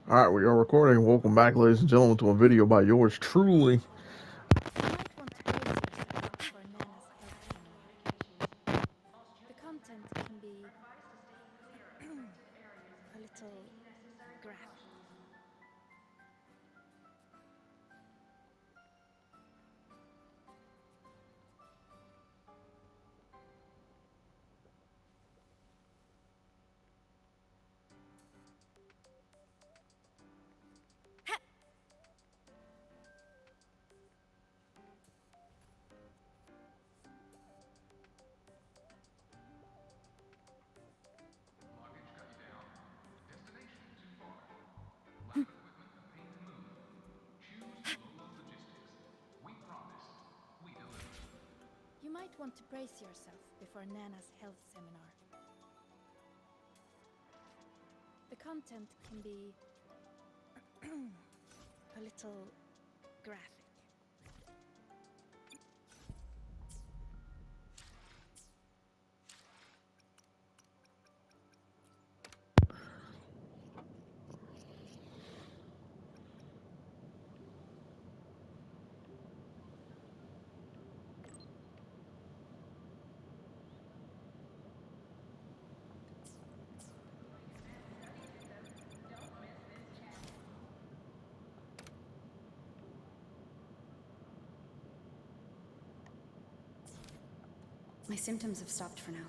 All right, we are recording. Welcome back, ladies and gentlemen, to a video by yours truly. You might want to brace yourself for Nana's health seminar. The content can be a little graphic. You might want to brace yourself before Nana's health seminar. The content can be a little graphic. My symptoms have stopped for now.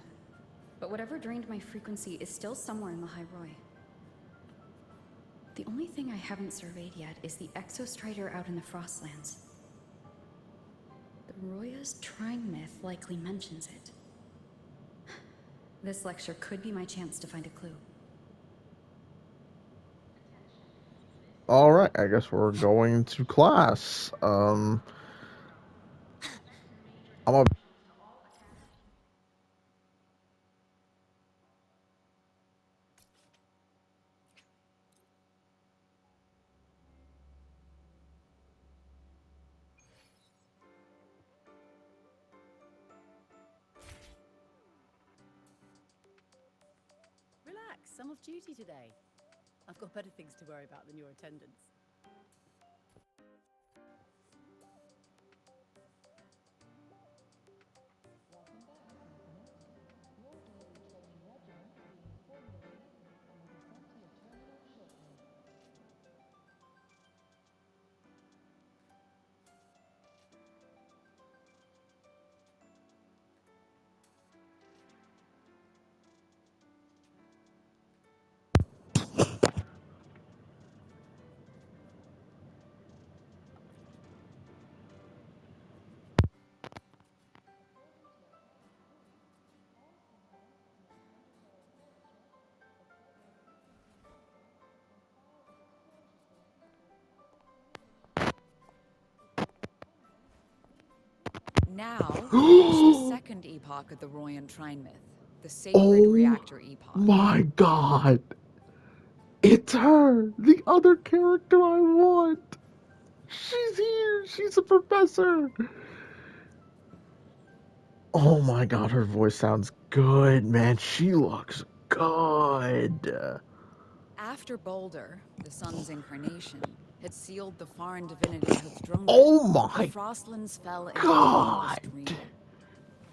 But whatever drained my frequency is still somewhere in the High Roy. The only thing I haven't surveyed yet is the Exostrider out in the Frostlands. The Roya's Trine myth likely mentions it. This lecture could be my chance to find a clue. All right, I guess we're going to class. I'm a Relax, I'm off duty today. I've got better things to worry about than your attendance. Now we reach the second epoch of the Royan Trine myth, the Sacred oh Reactor Epoch. my god, it's her, the other character I want. She's here. She's a professor. Oh my god, her voice sounds good, man. She looks good. After Boulder, the sun's incarnation, had sealed the foreign divinity Hildrungr, Oh the my Frostlands fell into a nameless god. dream.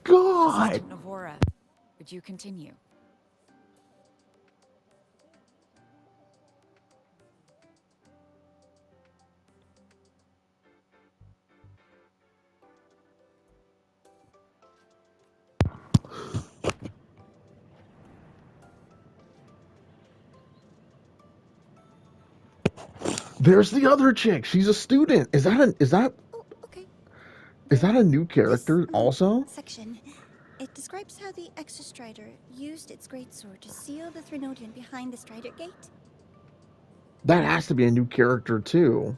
God. Assistant Navora, would you continue? There's the other chick. She's a student. Oh, okay. Is that a new This character also? section, it describes how the Exostrider used its greatsword to seal the Threnodian behind the Strider Gate. That has to be a new character too.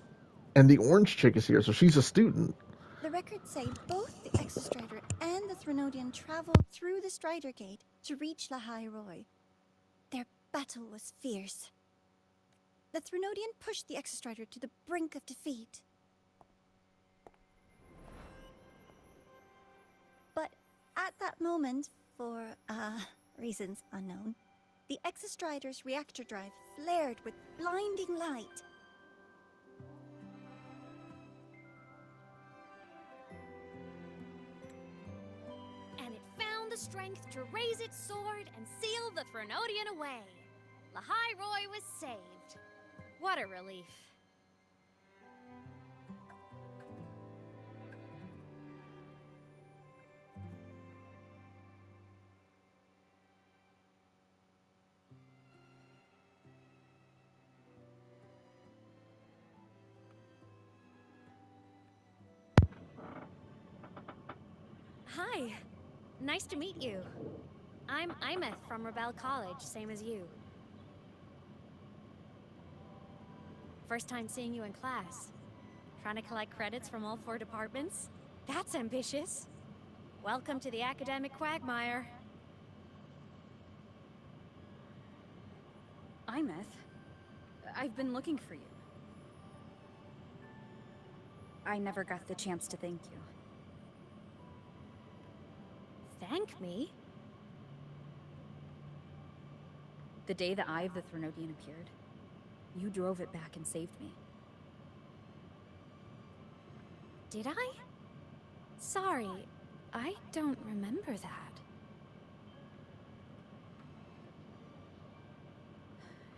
And the orange chick is here, so she's a student. The records say both the Exostrider and the Threnodian traveled through the Strider Gate to reach La High Roy. Their battle was fierce. The Threnodian pushed the Exostrider to the brink of defeat. But at that moment, for reasons unknown, The Exostrider's reactor drive flared with blinding light. And it found the strength to raise its sword and seal the Threnodian away. Lahai Roy was saved. What a relief. Hi. Nice to meet you. I'm Imeth from Rebel College, same as you. First time seeing you in class. Trying to collect credits from all 4 departments? That's ambitious. Welcome to the academic quagmire. Imeth, I've been looking for you. I never got the chance to thank you. Thank me? The day the Eye of the Threnodian appeared, you drove it back and saved me. Did I? Sorry, I don't remember that.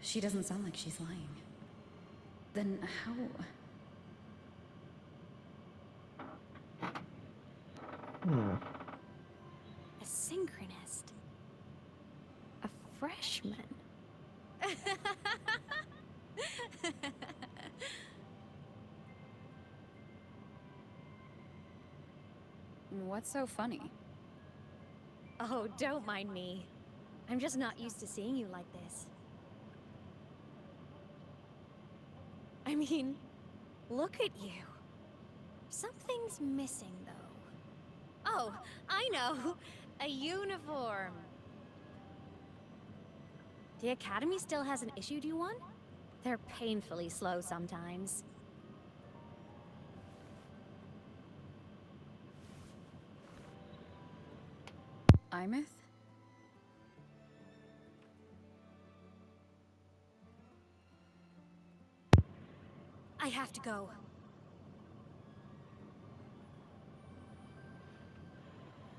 She doesn't sound like she's lying. Then how... A synchronist. A freshman. What's so funny? Oh, don't mind me. I'm just not used to seeing you like this. I mean, look at you. Something's missing, though. Oh, I know! A uniform! The Academy still hasn't issued you one? They're painfully slow sometimes. Imeth? I have to go.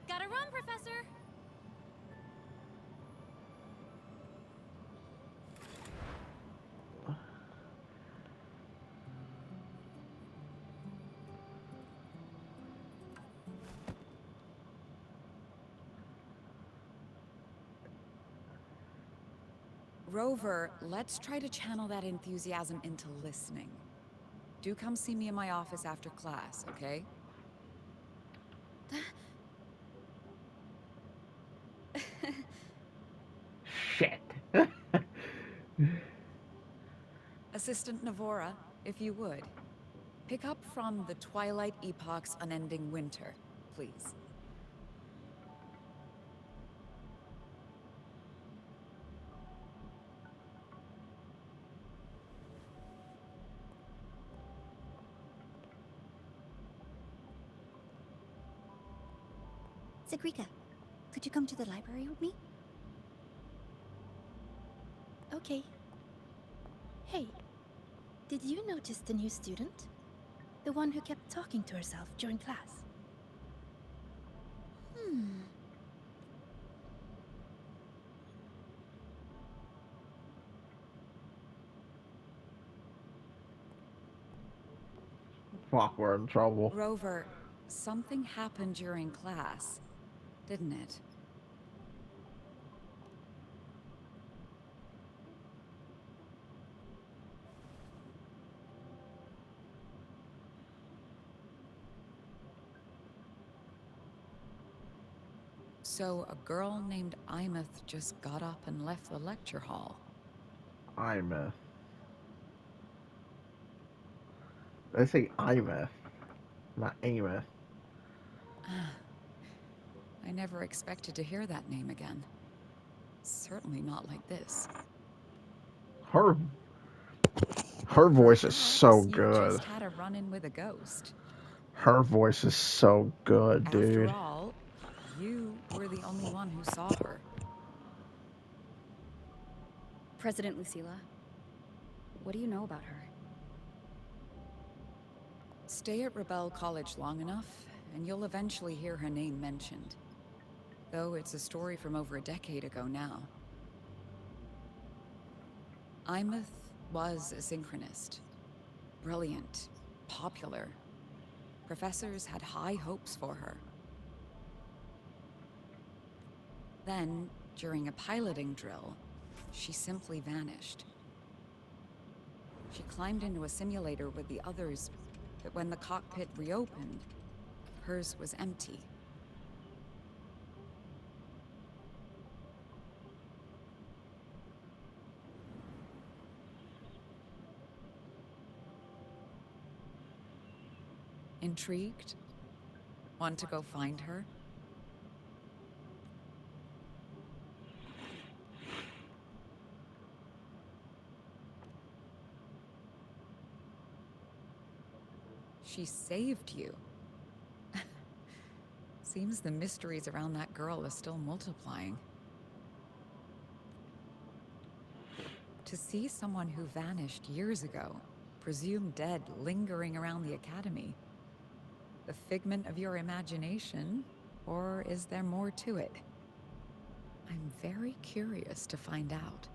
Gotta run, Professor! Rover, let's try to channel that enthusiasm into listening. Do come see me in my office after class, okay? Shit. Assistant Navora, if you would. Pick up from the Twilight Epoch's Unending Winter, please. Sagrika, could you come to the library with me? Okay. Hey, did you notice the new student? The one who kept talking to herself during class? Fuck, we're in trouble. Rover, something happened during class, didn't it? So a girl named Imeth just got up and left the lecture hall. Imeth. They say Imeth, not Ameth. I never expected to hear that name again. Certainly not like this. Her voice is so Perhaps you good. just had a run-in with a ghost. Her voice is so good, dude. After all, you were the only one who saw her. President Lucilla. What do you know about her? Stay at Rebel College long enough, and you'll eventually hear her name mentioned. Though it's a story from over a decade ago now. Imeth was a synchronist. Brilliant, popular. Professors had high hopes for her. Then, during a piloting drill, she simply vanished. She climbed into a simulator with the others, but when the cockpit reopened, hers was empty. Intrigued? Want to go find her? She saved you. Seems the mysteries around that girl are still multiplying. To see someone who vanished years ago, presumed dead, lingering around the academy. The figment of your imagination, or is there more to it? I'm very curious to find out.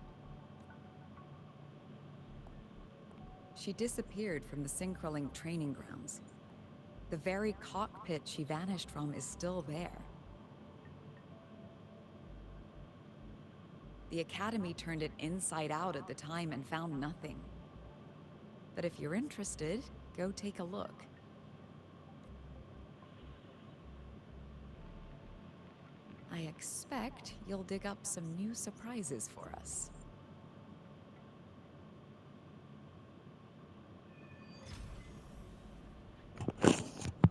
She disappeared from the Synchroling training grounds. The very cockpit she vanished from is still there. The Academy turned it inside out at the time and found nothing. But if you're interested, go take a look. I expect you'll dig up some new surprises for us.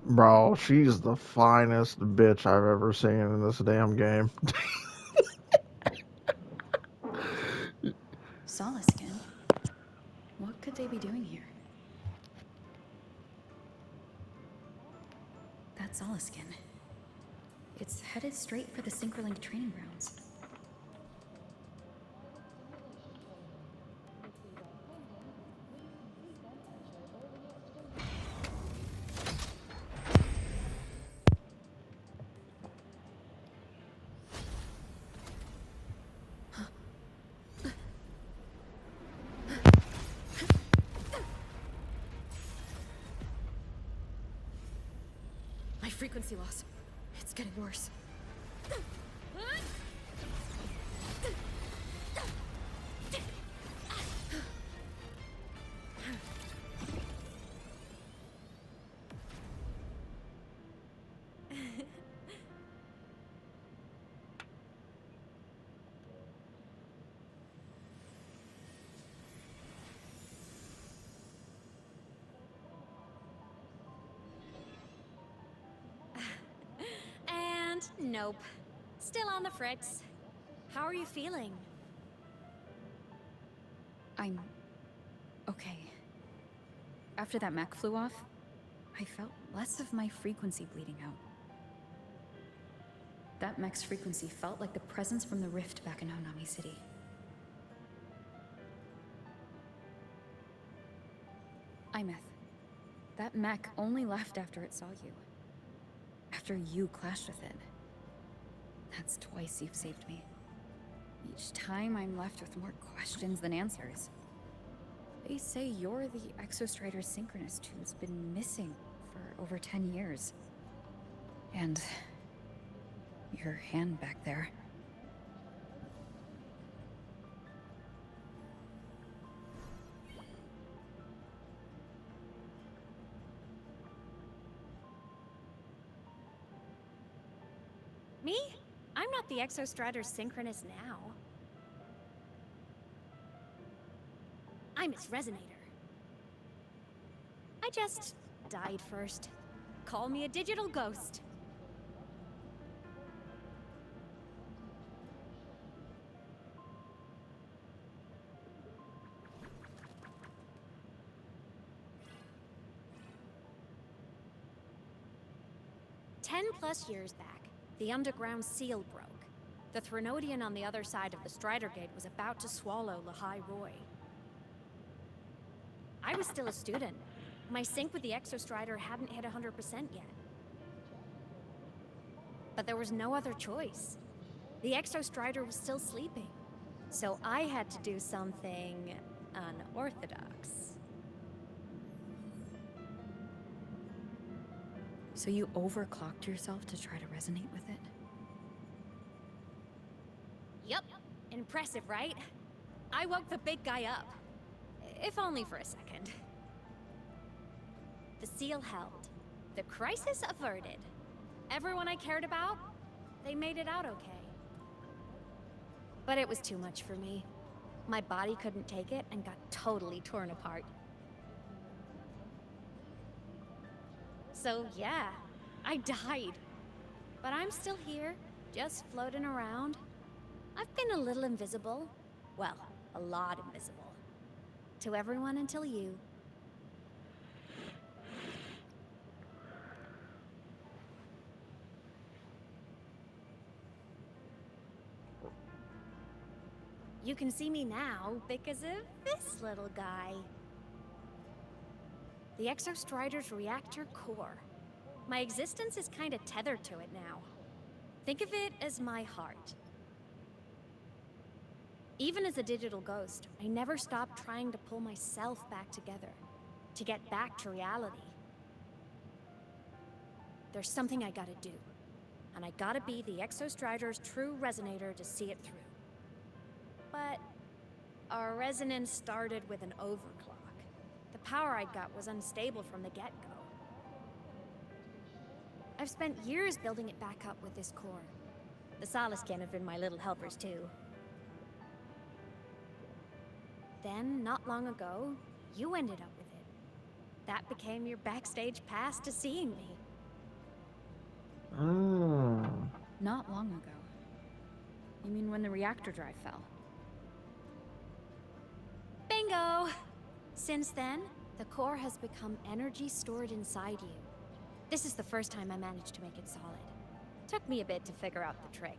Bro, she's the finest bitch I've ever seen in this damn game. Solaskin? What could they be doing here? That's Solaskin. It's headed straight for the Synchroling training grounds. My frequency loss. It's getting worse. And nope. Still on the fritz. How are you feeling? I'm... okay. After that mech flew off, I felt less of my frequency bleeding out. That mech's frequency felt like the presence from the rift back in Honami City. Imeth, that mech only left after it saw you. After you clashed with it. That's twice you've saved me. Each time I'm left with more questions than answers. They say you're the Exostrider synchronist who's been missing for over 10 years. And your hand back there. Me? I'm not the Exostrider synchronist now. I'm its resonator. I just died first. Call me a digital ghost. +10 years back, the underground seal broke. The Threnodian on the other side of the Strider Gate was about to swallow Lahai Roy. I was still a student. My sync with the Exostrider hadn't hit 100% yet. But there was no other choice. The Exostrider was still sleeping. So I had to do something unorthodox. So you overclocked yourself to try to resonate with it? Yup. Impressive, right? I woke the big guy up. If only for a second. The seal held. The crisis averted. Everyone I cared about, they made it out okay. But it was too much for me. My body couldn't take it and got totally torn apart. So yeah, I died. But I'm still here, just floating around. I've been a little invisible. Well, a lot invisible. To everyone until you. You can see me now because of this little guy. The Exostrider's reactor core. My existence is kind of tethered to it now. Think of it as my heart. Even as a digital ghost, I never stopped trying to pull myself back together, to get back to reality. There's something I gotta do, and I gotta be the Exostrider's true resonator to see it through. But our resonance started with an overclock. The power I got was unstable from the get-go. I've spent years building it back up with this core. The Solaskin have been my little helpers too. Then, not long ago, you ended up with it. That became your backstage pass to seeing me. Oh. Not long ago. You mean when the reactor drive fell? Bingo! Since then, the core has become energy stored inside you. This is the first time I managed to make it solid. Took me a bit to figure out the trick.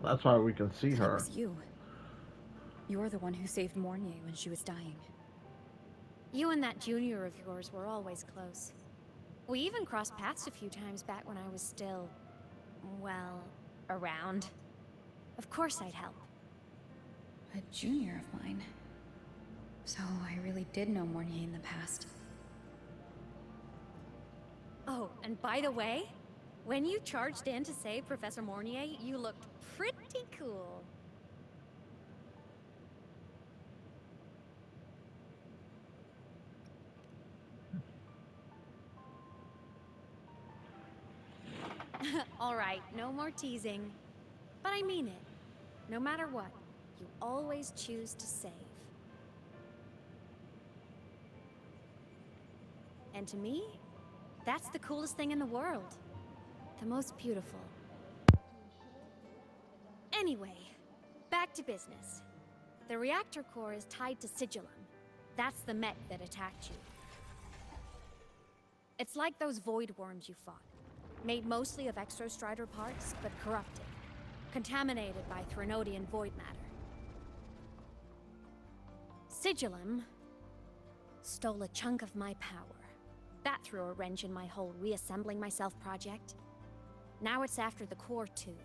That's why we can see It her. was you. You're the one who saved Mornier when she was dying. You and that junior of yours were always close. We even crossed paths a few times back when I was still, well, around. Of course I'd help. A junior of mine. So I really did know Mornier in the past. Oh, and by the way, when you charged in to save Professor Mornier, you looked pretty cool. All right, no more teasing. But I mean it. No matter what, you always choose to save. And to me, that's the coolest thing in the world. The most beautiful. Anyway, back to business. The reactor core is tied to Sigillum. That's the mech that attacked you. It's like those void worms you fought. Made mostly of Exostrider parts, but corrupted. Contaminated by Threnodian void matter. Sigillum stole a chunk of my power. That threw a wrench in my whole reassembling myself project. Now it's after the core too.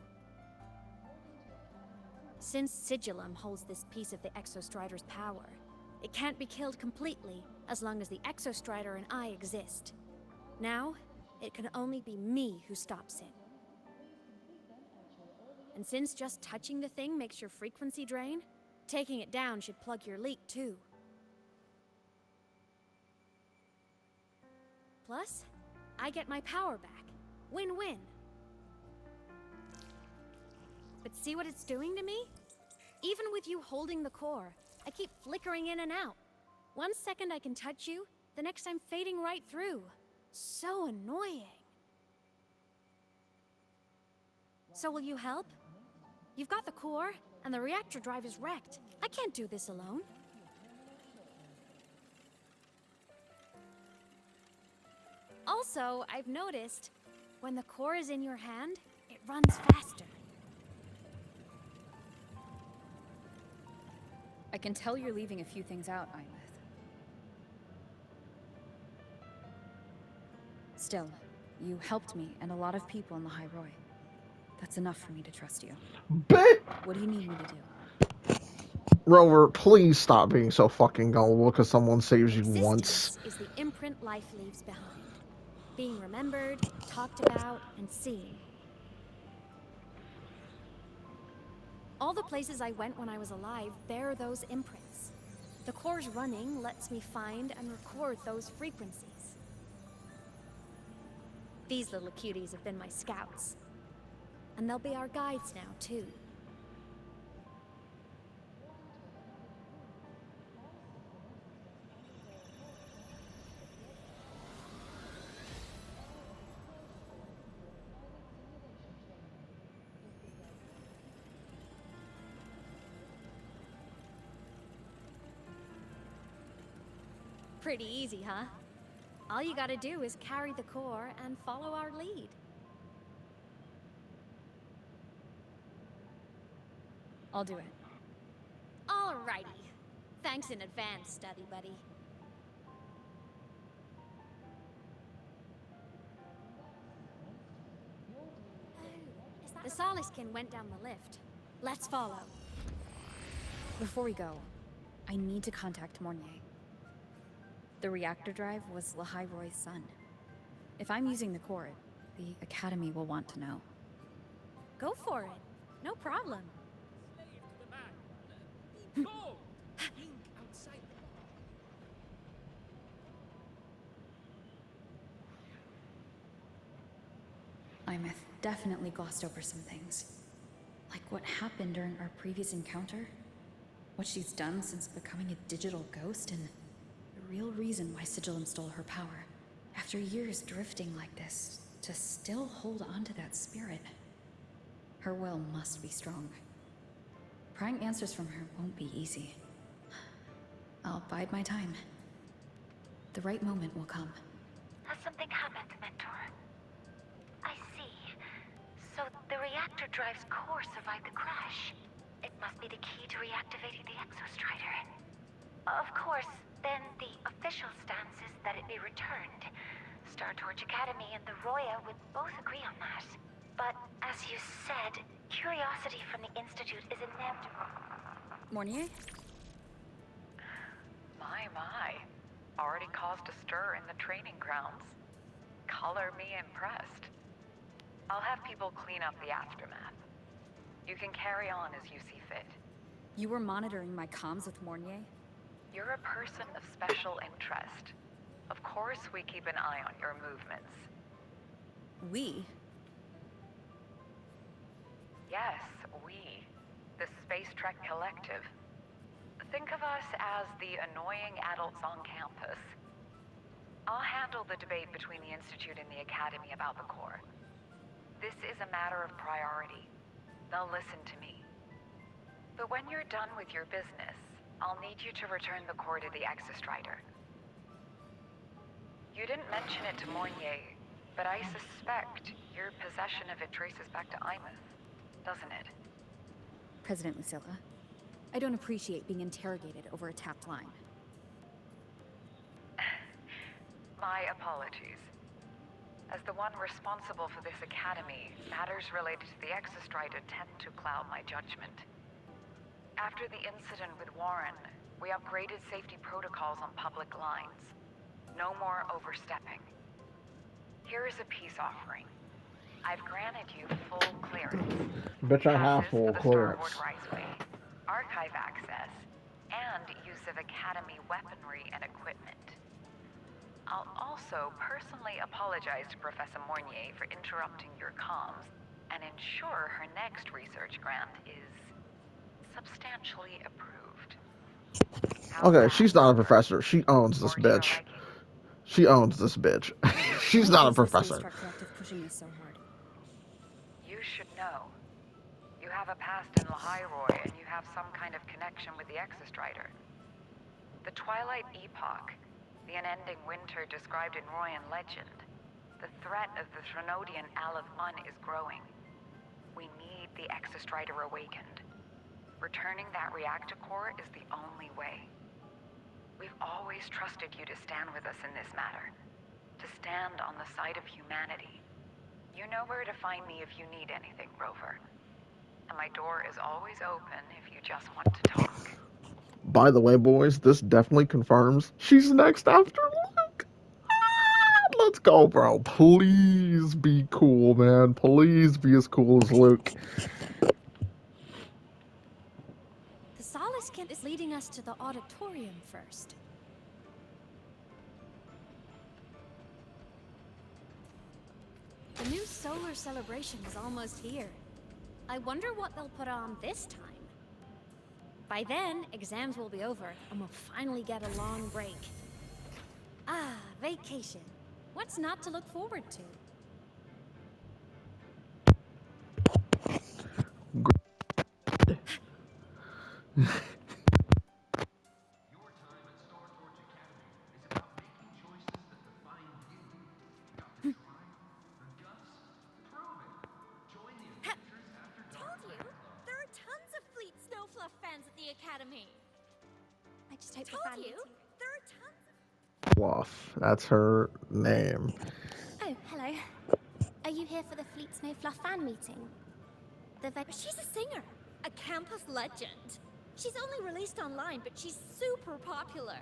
Since Sigillum holds this piece of the Exostrider's power, it can't be killed completely as long as the Exostrider and I exist. Now, it can only be me who stops it. And since just touching the thing makes your frequency drain, taking it down should plug your leak too. Plus, I get my power back. Win-win. But see what it's doing to me? Even with you holding the core, I keep flickering in and out. 1 second I can touch you, the next I'm fading right through. So annoying. So will you help? You've got the core, and the reactor drive is wrecked. I can't do this alone. Also, I've noticed When the core is in your hand, it runs faster. I can tell you're leaving a few things out, Imeth. Still, you helped me and a lot of people in the High Roy. That's enough for me to trust you. Bitch! What do you need me to do? Rover, please stop being so fucking gullible because someone saves you once. Existence is the imprint life leaves behind. Being remembered, talked about, and seen. All the places I went when I was alive bear those imprints. The core's running lets me find and record those frequencies. These little cuties have been my scouts. And they'll be our guides now, too. Pretty easy, huh? All you gotta do is carry the core and follow our lead. I'll do it. Alrighty. Thanks in advance, study buddy. The Soliskin went down the lift. Let's follow. Before we go, I need to contact Mornier. The reactor drive was Lahai Roy's son. If I'm using the core, the Academy will want to know. Go for it. No problem. Imeth definitely glossed over some things. Like what happened during our previous encounter, what she's done since becoming a digital ghost, and the real reason why Sigillum stole her power. After years drifting like this, to still hold on to that spirit. Her will must be strong. Prying answers from her won't be easy. I'll bide my time. The right moment will come. Has something happened, Mentor? I see. So the reactor drive's core survived the crash. It must be the key to reactivating the Exostrider. Of course, then the official stance is that it be returned. Startorch Academy and the Roya would both agree on that. But as you said, curiosity from the Institute is inevitable. Mornier? My. Already caused a stir in the training grounds. Color me impressed. I'll have people clean up the aftermath. You can carry on as you see fit. You were monitoring my comms with Mornier? You're a person of special interest. Of course we keep an eye on your movements. We? Yes, we. The Space Trek Collective. Think of us as the annoying adults on campus. I'll handle the debate between the Institute and the Academy about the core. This is a matter of priority. They'll listen to me. But when you're done with your business, I'll need you to return the core to the Exostrider. You didn't mention it to Mornier, but I suspect your possession of it traces back to Imeth, doesn't it? President Lucilla, I don't appreciate being interrogated over a tapped line. My apologies. As the one responsible for this academy, matters related to the Exostrider tend to cloud my judgment. After the incident with Warren, we upgraded safety protocols on public lines. No more overstepping. Here is a peace offering. I've granted you full clearance. Bitch, I have Passes full for the clearance. Starboard Riceway, archive access, and use of Academy weaponry and equipment. I'll also personally apologize to Professor Mornier for interrupting your comms and ensure her next research grant is substantially approved. How's Okay, that? she's not a professor. She owns this More to your bitch. liking? She owns this bitch. She's Why not a is the Space professor. Trek Collective pushing me so hard? You should know. You have a past in Lahai Roy, and you have some kind of connection with the Exostrider. The Twilight Epoch, the unending winter described in Royan legend, The threat of the Threnodian Alath-Un is growing. We need the Exostrider awakened. Returning that reactor core is the only way. We've always trusted you to stand with us in this matter. To stand on the side of humanity. You know where to find me if you need anything, Rover. And my door is always open if you just want to talk. By the way, boys, this definitely confirms she's next after Luke. Let's go, bro. Please be cool, man. Please be as cool as Luke. The Solace Kent is leading us to the auditorium first. The new solar celebration is almost here. I wonder what they'll put on this time. By then, exams will be over, and we'll finally get a long break. Ah, vacation. What's not to look forward to? There are tons of Fleet Snowfluff fans at the Academy. I just hope the Told fan you, meeting. there are tons of... Fluff. That's her name. Oh, hello. Are you here for the Fleet Snowfluff fan meeting? She's a singer, a campus legend. She's only released online, but she's super popular.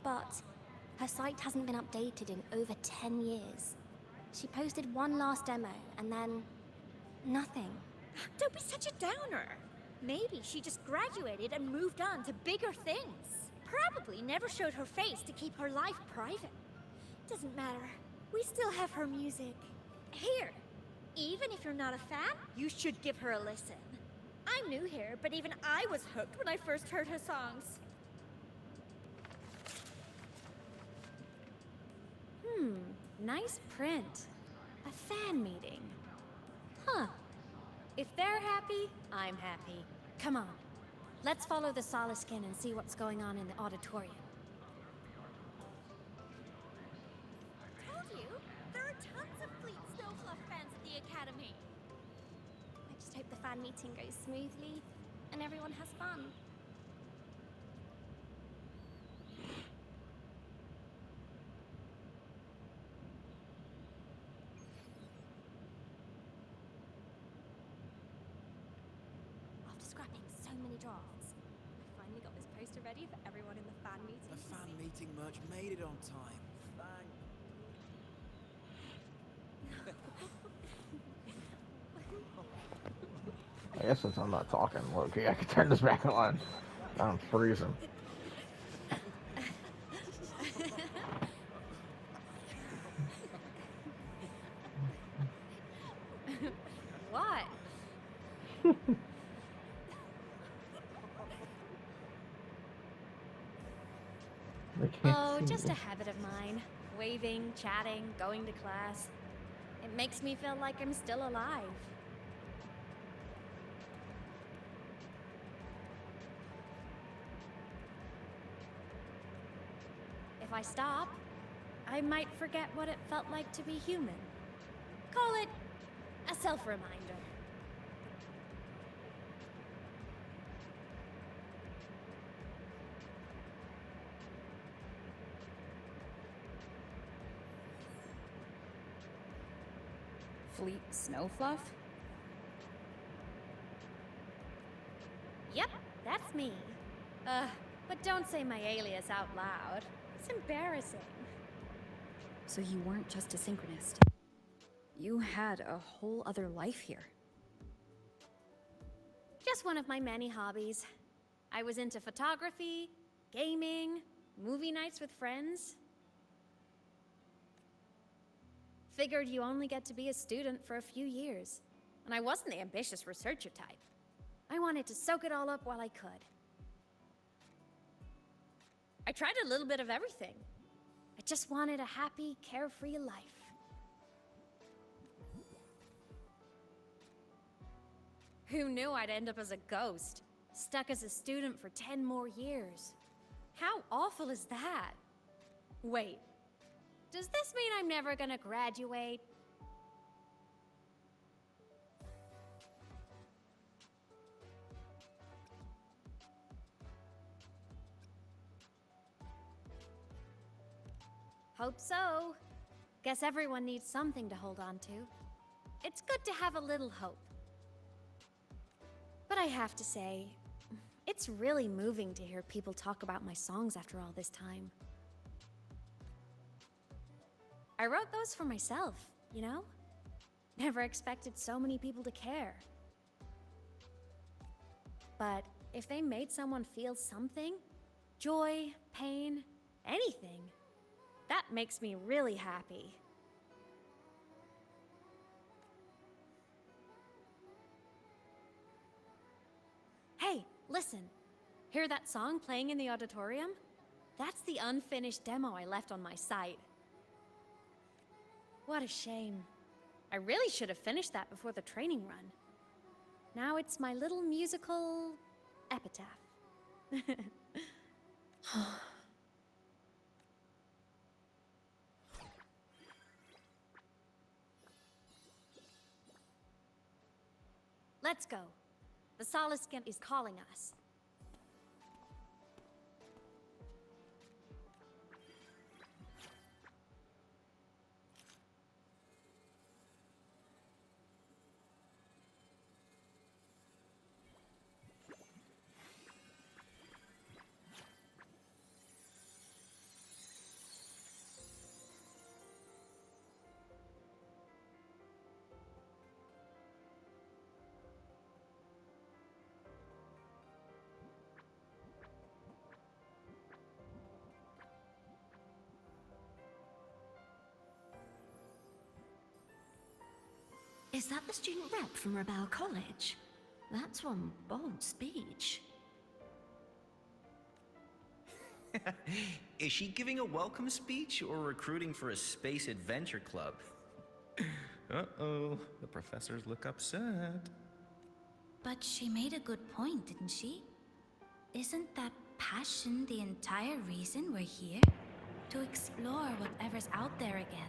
But her site hasn't been updated in over 10 years. She posted one last demo, and then... nothing. Don't be such a downer. Maybe she just graduated and moved on to bigger things. Probably never showed her face to keep her life private. Doesn't matter. We still have her music. Here, even if you're not a fan, you should give her a listen. I'm new here, but even I was hooked when I first heard her songs. Nice print. A fan meeting. Huh. If they're happy, I'm happy. Come on. Let's follow the Solaskin and see what's going on in the auditorium. Told you, there are tons of Fleet Snowfluff fans at the Academy. I just hope the fan meeting goes smoothly, and everyone has fun. After scrapping so many drafts, I finally got this poster ready for everyone in the fan meeting. The fan meeting merch made it on time. Thank. I guess since I'm not talking, Loki, I can turn this back on. I'm freezing. What? I can't Oh, see just you. a habit of mine. Waving, chatting, going to class. It makes me feel like I'm still alive. If I stop, I might forget what it felt like to be human. Call it a self-reminder. Fleet Snowfluff? Yep, that's me. But don't say my alias out loud. It's embarrassing. So you weren't just a synchronist. You had a whole other life here. Just one of my many hobbies. I was into photography, gaming, movie nights with friends. Figured you only get to be a student for a few years. And I wasn't the ambitious researcher type. I wanted to soak it all up while I could. I tried a little bit of everything. I just wanted a happy, carefree life. Who knew I'd end up as a ghost, stuck as a student for 10 more years? How awful is that? Wait, Does this mean I'm never gonna graduate? Hope so. Guess everyone needs something to hold on to. It's good to have a little hope. But I have to say, it's really moving to hear people talk about my songs after all this time. I wrote those for myself, you know? Never expected so many people to care. But if they made someone feel something, joy, pain, anything, that makes me really happy. Hey, listen. Hear that song playing in the auditorium? That's the unfinished demo I left on my site. What a shame. I really should have finished that before the training run. Now it's my little musical epitaph. Let's go. The Soliscan is calling us. Is that the student rep from Rebel College? That's one bold speech. Is she giving a welcome speech or recruiting for a space adventure club? Uh-oh, the professors look upset. But she made a good point, didn't she? Isn't that passion the entire reason we're here? To explore whatever's out there again.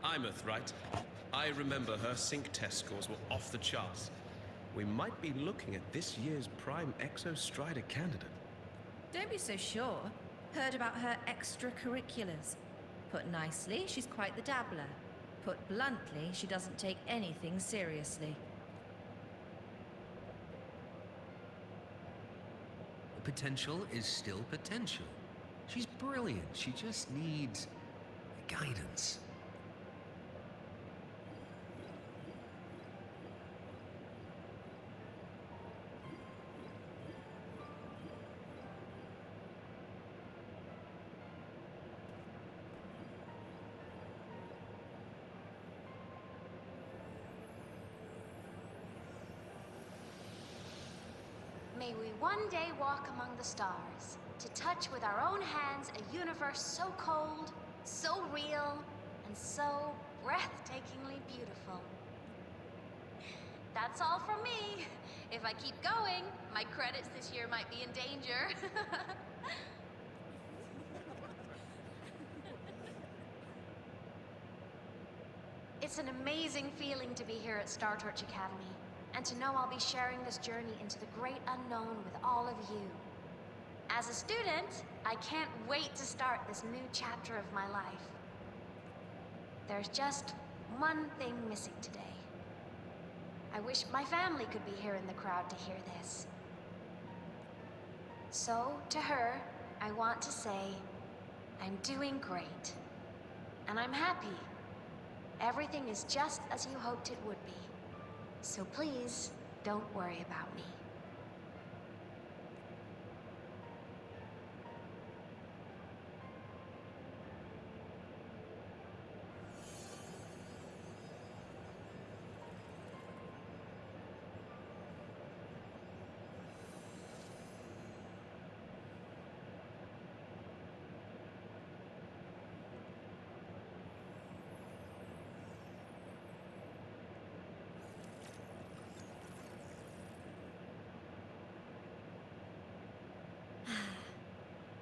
Imeth, right? I remember her sync test scores were off the charts. We might be looking at this year's prime Exostrider candidate. Don't be so sure. Heard about her extracurriculars. Put nicely, she's quite the dabbler. Put bluntly, she doesn't take anything seriously. Potential is still potential. She's brilliant. She just needs guidance. May we one day walk among the stars, to touch with our own hands a universe so cold, so real, and so breathtakingly beautiful. That's all from me. If I keep going, my credits this year might be in danger. It's an amazing feeling to be here at Star Torch Academy, and to know I'll be sharing this journey into the great unknown with all of you. As a student, I can't wait to start this new chapter of my life. There's just one thing missing today. I wish my family could be here in the crowd to hear this. So, to her, I want to say, I'm doing great. And I'm happy. Everything is just as you hoped it would be. So please, don't worry about me.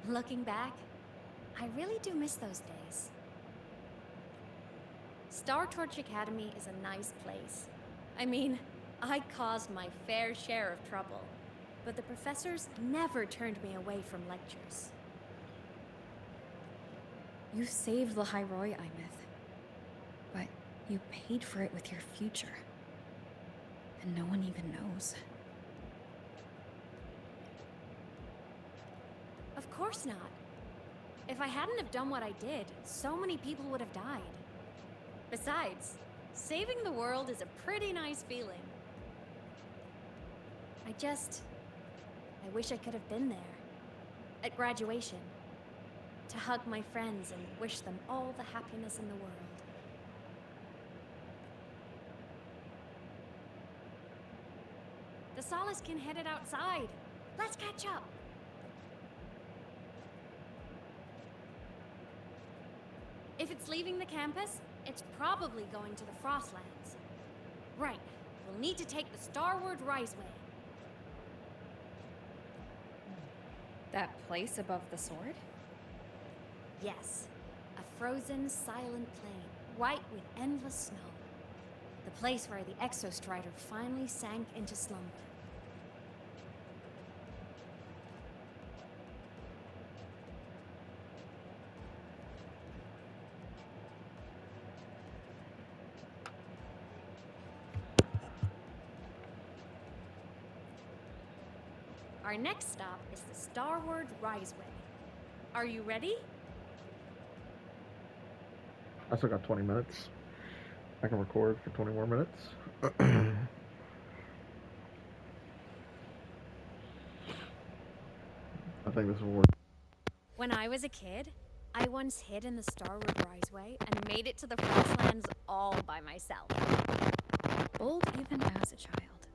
Looking back, I really do miss those days. Star Torch Academy is a nice place. I mean, I caused my fair share of trouble, but the professors never turned me away from lectures. You saved Lahairoi, Imeth. But you paid for it with your future. And no one even knows. Of course not. If I hadn't have done what I did, so many people would have died. Besides, saving the world is a pretty nice feeling. I wish I could have been there. At graduation. To hug my friends and wish them all the happiness in the world. The Solaskin headed outside. Let's catch up. If it's leaving the campus, it's probably going to the Frostlands. Right. We'll need to take the Starward Riseway. That place above the sword? Yes. A frozen, silent plain, white with endless snow. The place where the Exostrider finally sank into slumber. Our next stop is the Starward Riseway. Are you ready? I still got 20 minutes. I can record for 20 more minutes. I think this will work. When I was a kid, I once hid in the Starward Riseway and made it to the Frostlands all by myself. Bold even as a child.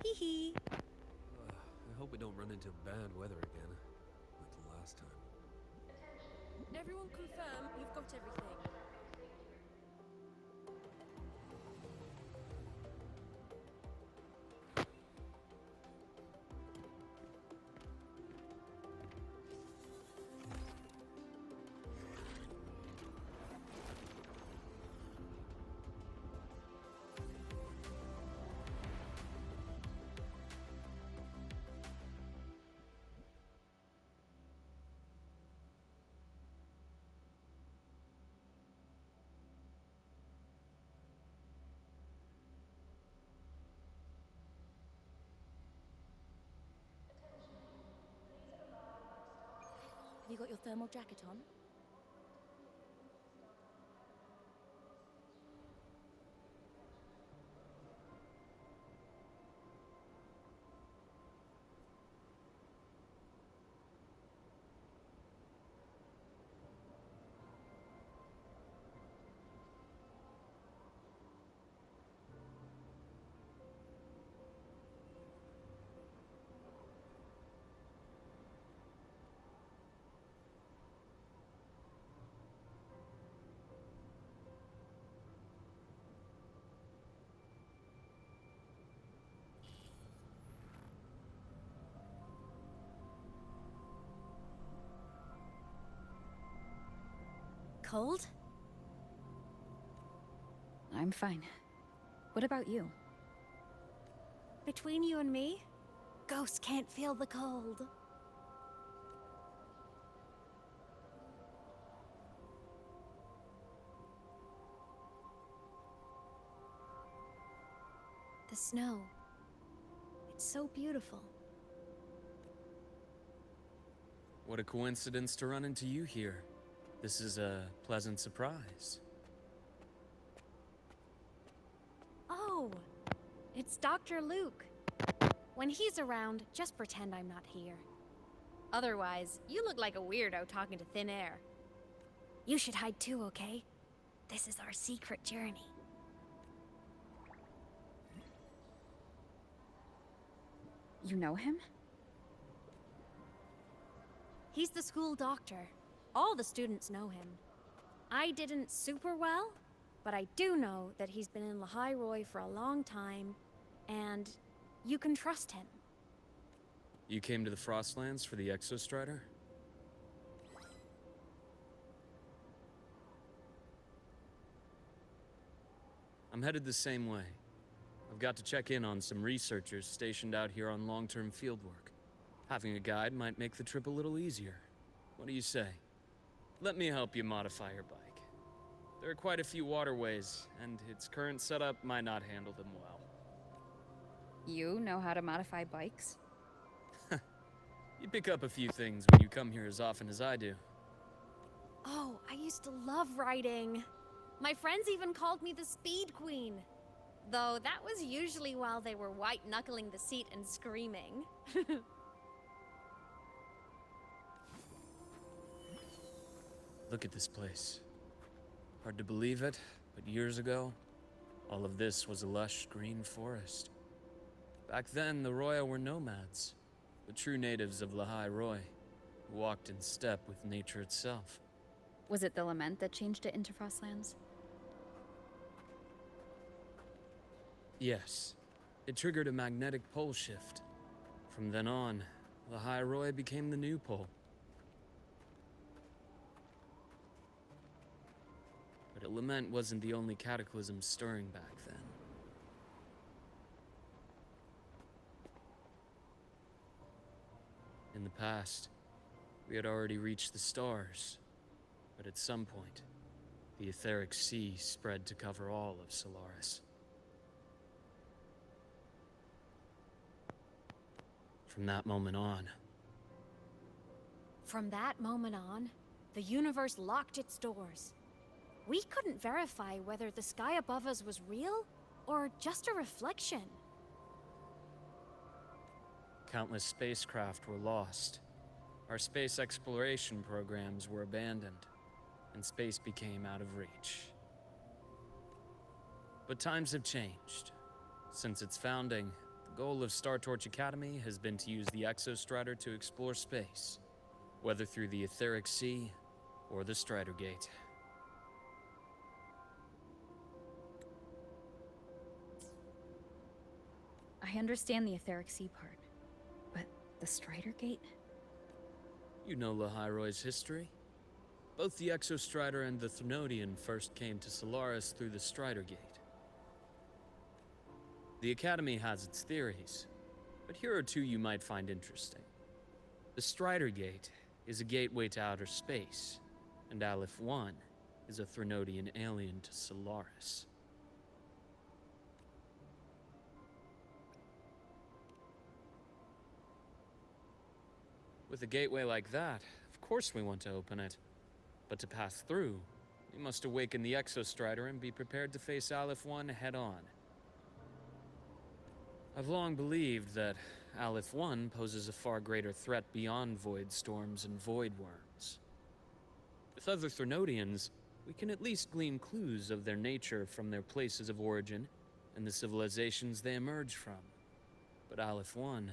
Hee hee. I hope we don't run into bad weather again, like the last time. Everyone confirm you've got everything. Have you got your thermal jacket on? Cold? I'm fine. What about you? Between you and me, ghosts can't feel the cold. The snow. It's so beautiful. What a coincidence to run into you here. This is a pleasant surprise. Oh, it's Dr. Luke. When he's around, just pretend I'm not here. Otherwise, you look like a weirdo talking to thin air. You should hide too, okay? This is our secret journey. You know him? He's the school doctor. All the students know him. I didn't super well, but I do know that he's been in Lahairoi for a long time, and you can trust him. You came to the Frostlands for the Exostrider? I'm headed the same way. I've got to check in on some researchers stationed out here on long-term fieldwork. Having a guide might make the trip a little easier. What do you say? Let me help you modify your bike. There are quite a few waterways, and its current setup might not handle them well. You know how to modify bikes? You pick up a few things when you come here as often as I do. Oh, I used to love riding. My friends even called me the Speed Queen. Though that was usually while they were white-knuckling the seat and screaming. Look at this place. Hard to believe it, but years ago, all of this was a lush green forest. Back then, the Roya were nomads, the true natives of Lahai Roi, who walked in step with nature itself. Was it the lament that changed it into Frostlands? Yes. It triggered a magnetic pole shift. From then on, Lahai Roi became the new pole. But lament wasn't the only cataclysm stirring back then. In the past, we had already reached the stars, but at some point, the etheric sea spread to cover all of Solaris. From that moment on, the universe locked its doors. We couldn't verify whether the sky above us was real or just a reflection. countless spacecraft were lost. Our space exploration programs were abandoned, and space became out of reach. But times have changed. Since its founding, the goal of Star Torch Academy has been to use the Exostrider to explore space, whether through the Etheric Sea or the Strider Gate. I understand the Etheric Sea part, but the Strider Gate? You know Lahai Roi's history. Both the Exostrider and the Threnodian first came to Solaris through the Strider Gate. The Academy has its theories, but here are two you might find interesting. The Strider Gate is a gateway to outer space, and Aleph 1 is a Threnodian alien to Solaris. With a gateway like that, of course we want to open it. But to pass through, we must awaken the Exostrider and be prepared to face Aleph 1 head-on. I've long believed that Aleph 1 poses a far greater threat beyond void storms and void worms. With other Threnodians, we can at least glean clues of their nature from their places of origin and the civilizations they emerge from. But Aleph 1...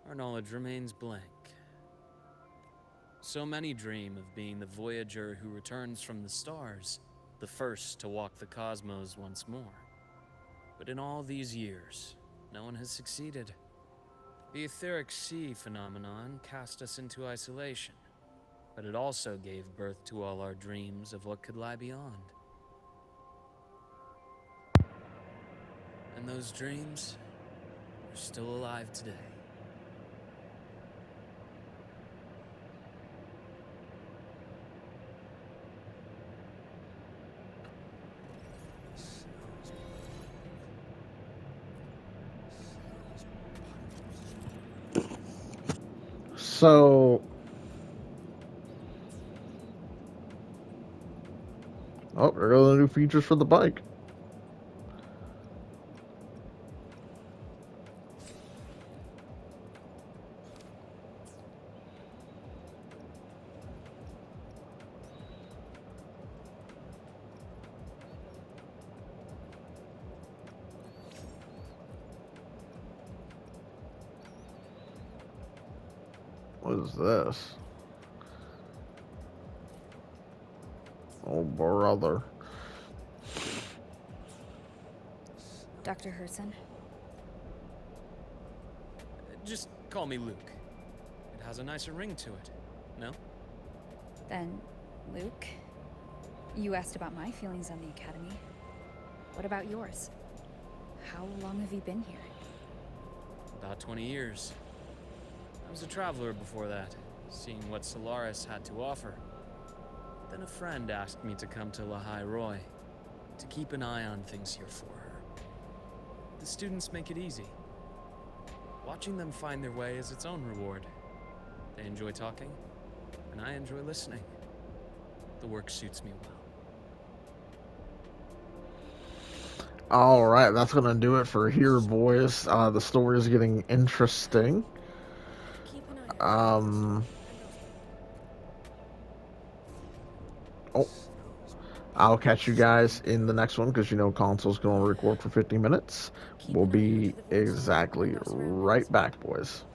our knowledge remains blank. So many dream of being the Voyager who returns from the stars, the first to walk the cosmos once more. But in all these years, no one has succeeded. The Etheric Sea phenomenon cast us into isolation, but it also gave birth to all our dreams of what could lie beyond. And those dreams are still alive today. So, oh, there go the new features for the bike. What is this? Oh, brother. Dr. Herson? Just call me Luke. It has a nicer ring to it, no? Then, Luke, you asked about my feelings on the Academy. What about yours? How long have you been here? About 20 years. I was a traveler before that, seeing what Solaris had to offer. Then a friend asked me to come to Lahai Roi, to keep an eye on things here for her. The students make it easy. Watching them find their way is its own reward. They enjoy talking, and I enjoy listening. The work suits me well. All right, that's gonna do it for here, boys. The story is getting interesting. Oh, I'll catch you guys in the next one because you know console's gonna record for 50 minutes. We'll be exactly right back, boys.